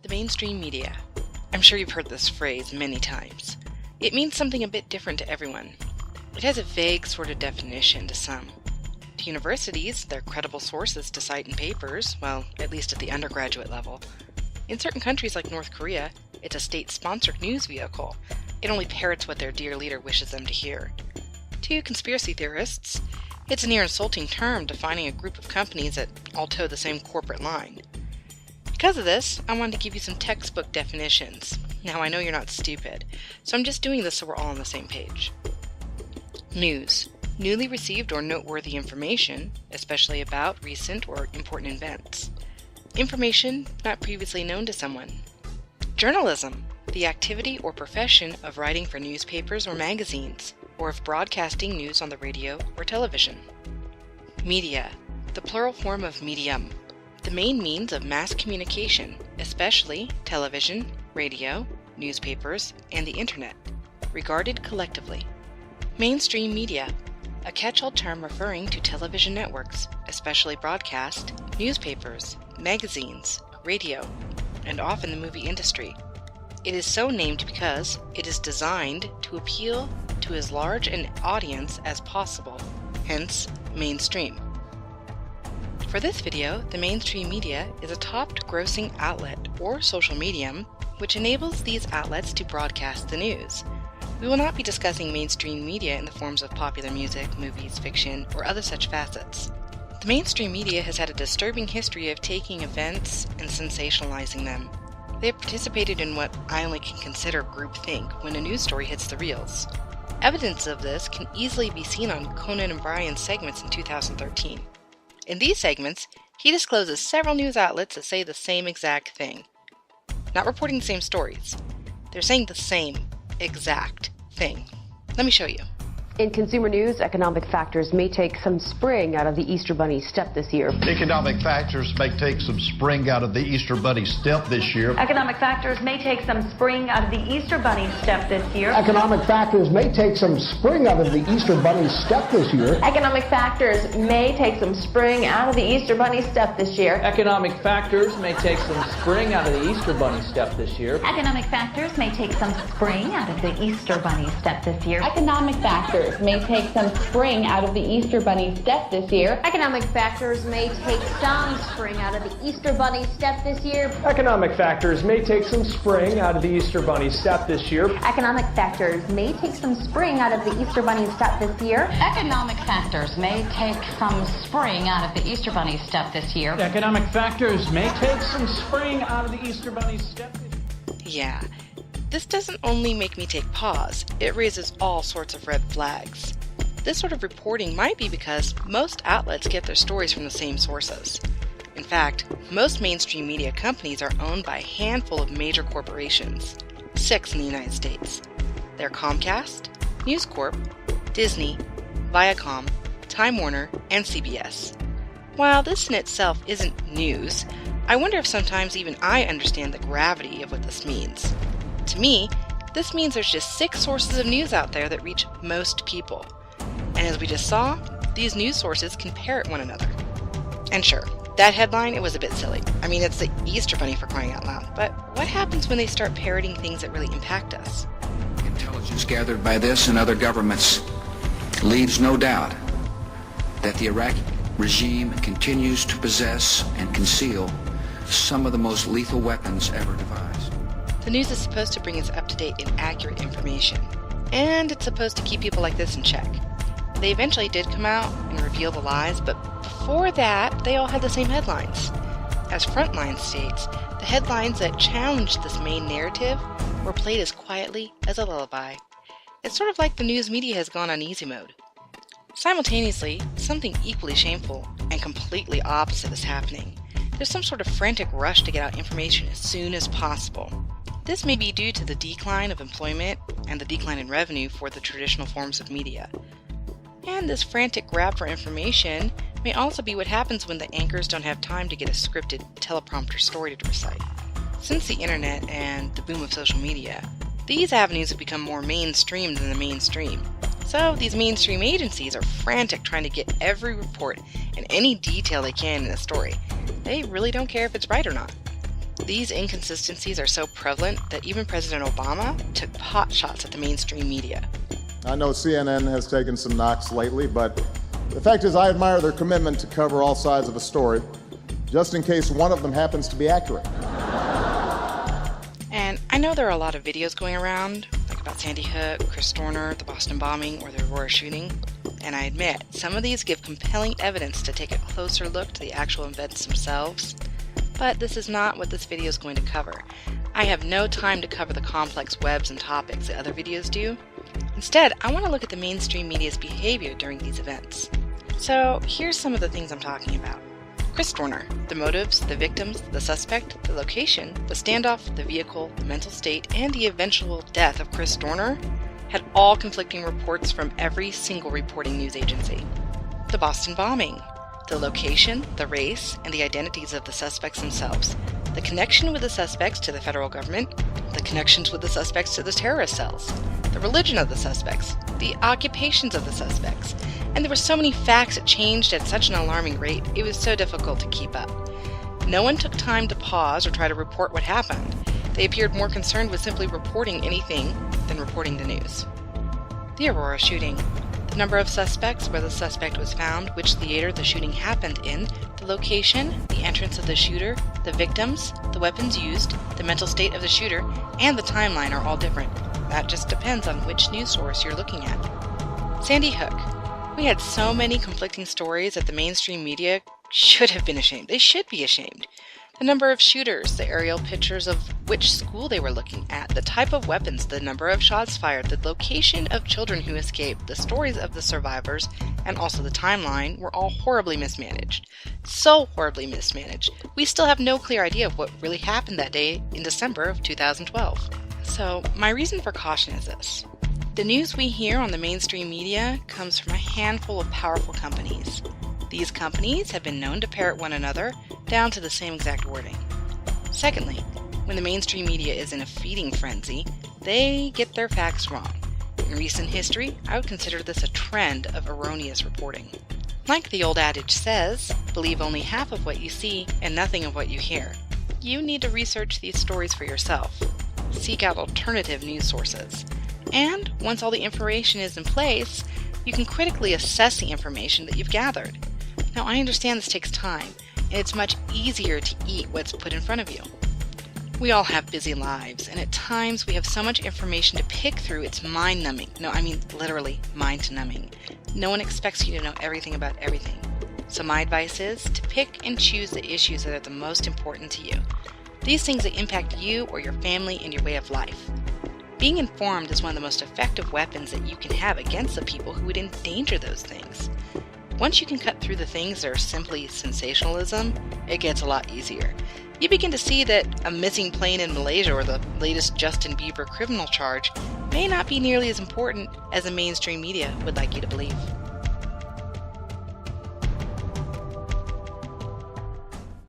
The mainstream media. I'm sure you've heard this phrase many times. It means something a bit different to everyone. It has a vague sort of definition to some. To universities, they're credible sources to cite in papers, well, at least at the undergraduate level. In certain countries like North Korea, it's a state-sponsored news vehicle. It only parrots what their dear leader wishes them to hear. To conspiracy theorists, it's a near insulting term defining a group of companies that all toe the same corporate line. Because of this, I wanted to give you some textbook definitions. Now, I know you're not stupid, so I'm just doing this so we're all on the same page. News. Newly received or noteworthy information, especially about recent or important events. Information not previously known to someone. Journalism. The activity or profession of writing for newspapers or magazines, or of broadcasting news on the radio or television. Media. The plural form of medium. The main means of mass communication, especially television, radio, newspapers, and the internet, regarded collectively. Mainstream media, a catch-all term referring to television networks, especially broadcast, newspapers, magazines, radio, and often the movie industry. It is so named because it is designed to appeal to as large an audience as possible, hence mainstream. For this video, the mainstream media is a top-grossing outlet or social medium which enables these outlets to broadcast the news. We will not be discussing mainstream media in the forms of popular music, movies, fiction, or other such facets. The mainstream media has had a disturbing history of taking events and sensationalizing them. They have participated in what I only can consider groupthink when a news story hits the reels. Evidence of this can easily be seen on Conan O'Brien's segments in 2013. In these segments, he discloses several news outlets that say the same exact thing. Not reporting the same stories. They're saying the same exact thing. Let me show you. In consumer news, economic factors may take some spring out of the Easter Bunny step this year. Economic factors may take some spring out of the Easter Bunny step this year. Economic factors may take some spring out of the Easter Bunny step this year. Economic factors may take some spring out of the Easter Bunny step this year. Economic factors may take some spring out of the Easter Bunny step this year. Economic factors may take some spring out of the Easter Bunny step this year. Economic factors may take some spring out of the Easter Bunny step this year. Economic factors may take some spring out of the Easter Bunny step this year. Economic factors may take some spring out of the Easter Bunny step this year. Economic factors may take some spring out of the Easter Bunny step this year. Economic factors may take some spring out of the Easter Bunny step this year. Economic factors may take some spring out of the Easter Bunny step this year. Economic factors may take some spring out of the Easter Bunny step this year. Yeah. This doesn't only make me take pause, it raises all sorts of red flags. This sort of reporting might be because most outlets get their stories from the same sources. In fact, most mainstream media companies are owned by a handful of major corporations, 6 in the United States. They're Comcast, News Corp, Disney, Viacom, Time Warner, and CBS. While this in itself isn't news, I wonder if sometimes even I understand the gravity of what this means. To me, this means there's just 6 sources of news out there that reach most people. And as we just saw, these news sources can parrot one another. And sure, that headline, it was a bit silly. I mean, it's the Easter Bunny for crying out loud. But what happens when they start parroting things that really impact us? Intelligence gathered by this and other governments leaves no doubt that the Iraqi regime continues to possess and conceal some of the most lethal weapons ever devised. The news is supposed to bring us up-to-date and accurate information, and it's supposed to keep people like this in check. They eventually did come out and reveal the lies, but before that, they all had the same headlines. As Frontline states, the headlines that challenged this main narrative were played as quietly as a lullaby. It's sort of like the news media has gone on easy mode. Simultaneously, something equally shameful and completely opposite is happening. There's some sort of frantic rush to get out information as soon as possible. This may be due to the decline of employment and the decline in revenue for the traditional forms of media. And this frantic grab for information may also be what happens when the anchors don't have time to get a scripted teleprompter story to recite. Since the internet and the boom of social media, these avenues have become more mainstream than the mainstream. So these mainstream agencies are frantic trying to get every report and any detail they can in a story. They really don't care if it's right or not. These inconsistencies are so prevalent that even President Obama took pot shots at the mainstream media. I know CNN has taken some knocks lately, but the fact is I admire their commitment to cover all sides of a story, just in case one of them happens to be accurate. And I know there are a lot of videos going around, like about Sandy Hook, Chris Dorner, the Boston bombing, or the Aurora shooting. And I admit, some of these give compelling evidence to take a closer look to the actual events themselves. But this is not what this video is going to cover. I have no time to cover the complex webs and topics that other videos do. Instead, I want to look at the mainstream media's behavior during these events. So here's some of the things I'm talking about. Chris Dorner, the motives, the victims, the suspect, the location, the standoff, the vehicle, the mental state, and the eventual death of Chris Dorner had all conflicting reports from every single reporting news agency. The Boston bombing, the location, the race, and the identities of the suspects themselves, the connection with the suspects to the federal government, the connections with the suspects to the terrorist cells, the religion of the suspects, the occupations of the suspects, and there were so many facts that changed at such an alarming rate, it was so difficult to keep up. No one took time to pause or try to report what happened. They appeared more concerned with simply reporting anything than reporting the news. The Aurora shooting. The number of suspects, where the suspect was found, which theater the shooting happened in, the location, the entrance of the shooter, the victims, the weapons used, the mental state of the shooter, and the timeline are all different. That just depends on which news source you're looking at. Sandy Hook. We had so many conflicting stories that the mainstream media should have been ashamed. They should be ashamed. The number of shooters, the aerial pictures of which school they were looking at, the type of weapons, the number of shots fired, the location of children who escaped, the stories of the survivors, and also the timeline were all horribly mismanaged. So horribly mismanaged. We still have no clear idea of what really happened that day in December of 2012. So my reason for caution is this. The news we hear on the mainstream media comes from a handful of powerful companies. These companies have been known to parrot one another down to the same exact wording. Secondly, when the mainstream media is in a feeding frenzy, they get their facts wrong. In recent history, I would consider this a trend of erroneous reporting. Like the old adage says, believe only half of what you see and nothing of what you hear. You need to research these stories for yourself. Seek out alternative news sources. And once all the information is in place, you can critically assess the information that you've gathered. Now, I understand this takes time, and it's much easier to eat what's put in front of you. We all have busy lives, and at times we have so much information to pick through it's mind-numbing. No, I mean literally mind-numbing. No one expects you to know everything about everything. So my advice is to pick and choose the issues that are the most important to you. These things that impact you or your family and your way of life. Being informed is one of the most effective weapons that you can have against the people who would endanger those things. Once you can cut through the things that are simply sensationalism, it gets a lot easier. You begin to see that a missing plane in Malaysia or the latest Justin Bieber criminal charge may not be nearly as important as the mainstream media would like you to believe.